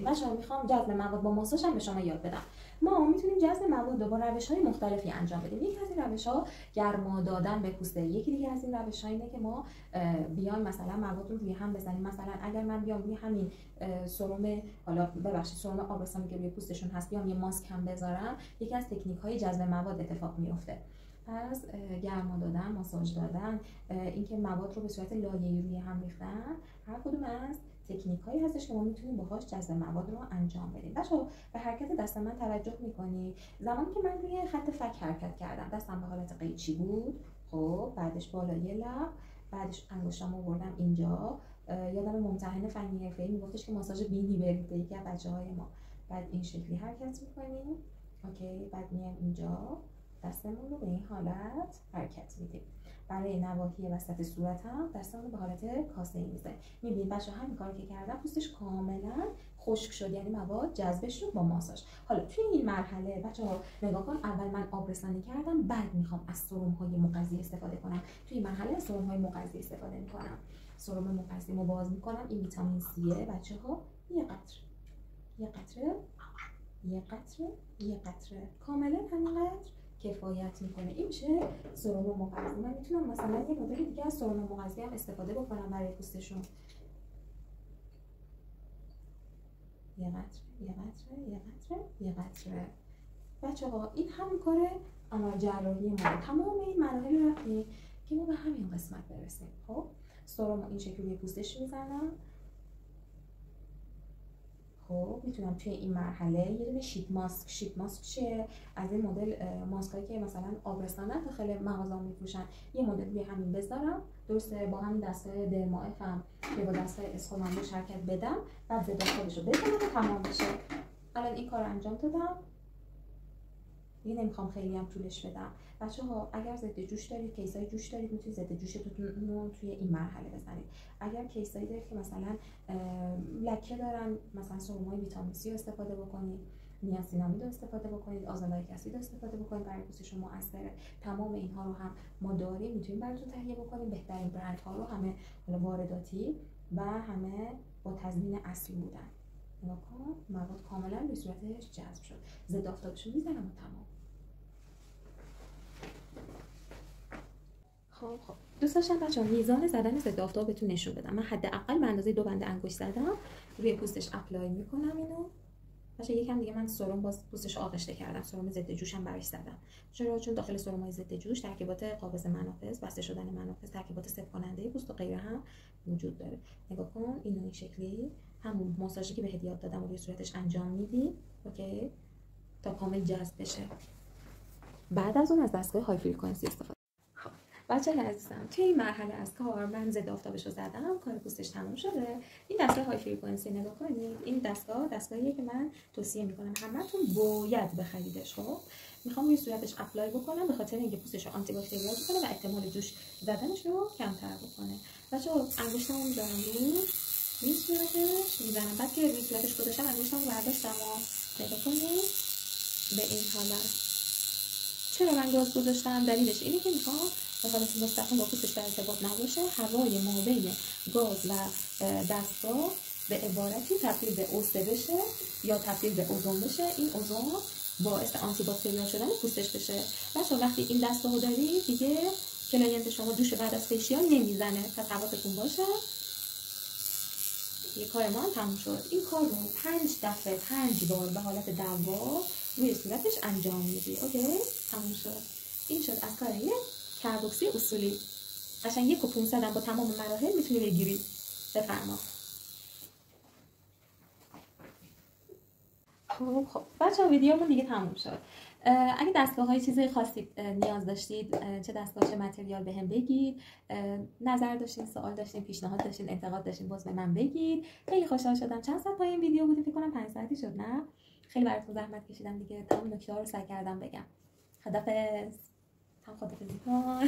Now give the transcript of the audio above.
بچه‌ها میخوام جذب مواد با ماساژ هم به شما یاد بدم. ما میتونیم جذب مواد رو با روش‌های مختلفی انجام بدیم. یکی از این روش‌ها گرما دادن به پوسته. یکی دیگه از این روش‌ها اینه که ما بیایم مثلا مواد رو روی هم بزنیم. مثلا اگر من بیام روی همین سرم، حالا ببخشید سرم آبرسانی که روی پوستشون هست، بیام یه ماسک هم بذارم، یکی از تکنیک‌های جذب مواد اتفاق میفته. پس گرما دادن، ماساژ دادن، اینکه مواد رو به صورت لایه‌ای روی هم ریختن، هر کدوم از تکنیک‌هایی هستش که ما میتونیم باهاش جذب مواد رو انجام بدیم. بچه‌ها به حرکت دست من توجه می‌کنید. زمانی که من روی خط فک حرکت کردم، دستم به حالت قیچی بود. خب بعدش بالای لب، بعدش انگشتامو بردم اینجا. یادم ممتحن فنی حرفه‌ای میگفتش که ماساژ بینی برید به یکی از بچه‌های ما. بعد این شکلی حرکت می‌کنیم. اوکی، بعد میایم اینجا، دستمون رو به این حالت حرکت میدیم. برای نواحی وسط صورتم دستمون رو به حالت کاسه‌ای می‌ذاریم. می‌بینید بچه‌ها همین کاری که کردم پوستش کاملا خشک شد، یعنی مواد جذب شد با ماساژ. حالا توی این مرحله بچه‌ها نگاه کن، اول من آبرسانی کردم، بعد میخوام از سرم‌های مغذی استفاده کنم. توی این مرحله از سرم‌های مغذی استفاده می‌کنم. سرم مغذی رو باز می‌کنم. این ویتامین سیه بچه‌ها، یه قطره یه قطره یه قطره یه قطره، کاملا همینقدر کفایت میکنه. این میشه سرم مغذی. من میتونم مثلا یه مدل دیگه از سرم مغذی هم استفاده بکنم برای پوستشون. یه قطره یه قطره یه قطره یه قطره. بچه‌ها این همون کار عمل جراحی ما. تمام این مراحل رو رفتیم که ما به همین قسمت برسیم. خب سرم این شکلی پوستش میزنم. خب میتونم توی این مرحله یه دونه شیت ماسک چیه؟ از این مدل ماسکایی که مثلا آبرسانن داخل مغازه میفروشن، یه مدل روی همین بذارم، درسته با همین دستای درمائف هم یا با دستای اسکومن بهش حرکت بدم، بعد ضد خودش رو بزنم و تمام بشه. الان این کار رو انجام دادم. دیگه نمیخوام خیلی هم طولش بدم. بچه‌ها اگر ضد جوش دارید، کیسای جوش دارید، میتونید ضد جوشتون رو توی این مرحله بزنید. اگر کیسایی دارید که مثلا لکه دارن، مثلا سرمای ویتامین سی رو استفاده بکنید، نیاسینامید رو استفاده بکنید، آزالایک اسید رو استفاده بکنید، برای پوست شما مؤثره. تمام اینها رو هم ما داریم، میتونیم براتون تهیه بکنیم. بهترین برندها رو، همه وارداتی و همه با تضمین اصلی بودن. نگاه کن، مواد کاملا به صورتش جذب شد. ضد آفتابش رو میزنم و تمام. خب دوست داشتم بچه‌ها میزان زدن ضد آفتاب بهتون نشون بدم. من حداقل به اندازه 2 بند انگشت زدم، روی پوستش اپلای میکنم اینو. بچه‌ها یکم دیگه من سرم باز پوستش آغشته کردم، سرم ضد جوشم براش زدم. چرا؟ چون داخل سرم‌های ضد جوش ترکیبات قابض منافذ، بسته شدن منافذ، ترکیبات سفت کننده پوست و غیره هم وجود داره. نگاه کن اینو این شکلی همون ماساژی که بهت یاد دادم روی صورتش انجام میدی، اوکی، تا کامل جذب بشه. بعد از اون از دستگاه های فریکانسی استفاده. بچه‌ها عزیزم توی این مرحله از کار من ضد آفتابش رو زدم، کار پوستش تموم شده. این دستگاه های فریکانسی نگاه کنید. این دستگاهیه که من توصیه میکنم همتون باید بخریدش. خب میخوام روی صورتش اپلای بکنم به خاطر اینکه پوستش رو آنتی باکتریال کنه و احتمال جوش زدنش رو کمتر بکنه. بچه‌ها انگشتامو میذارم روی صورتش میزنم. بعد که روی صورتش گذاشتم انگشتامو برداشتم و نگاه کنید به این حالت. چرا من گاز گذاشتم؟ دلیلش اینه که میخوام به حالت مستقیم با پوستش در ارتباط نباشه، هوای ما بین گاز و دستگاه به عبارتی تبدیل به اوسته بشه یا تبدیل به اوزون بشه. این اوزون باعث آنتی باکتریال شدن پوستش بشه. بچه‌ها وقتی این دستگاهو دارید دیگه کلاینت شما دوش بعد از فیشیال نمیزنه. پس حواستون باشه. یه کار ما هم تموم شد. این کار رو 5 دفعه 5 بار به حالت دوار روی صورتش انجام میدی. اوکی تموم شد. این شد از کار یک کربوکسی اصولی. قشنگ 1.500 با تمام مراحل میتونی بگیری. بفرما. خب بچه‌ها ویدیومون دیگه تموم شد. اگه دستگاه‌های چیزای خاصی نیاز داشتید، چه دستگاه چه متریال بهم بگید. نظر داشتین، سوال داشتین، پیشنهاد داشتین، انتقاد داشتین، باز به من بگید. خیلی خوشحال شدم. چند ساعت پای این ویدیو بودیم؟ فکر کنم 5 ساعتی شد. نه خیلی براتون زحمت کشیدم دیگه. تمام نکته‌ها رو سعی کردم بگم. خدافظ. خدافظی کن.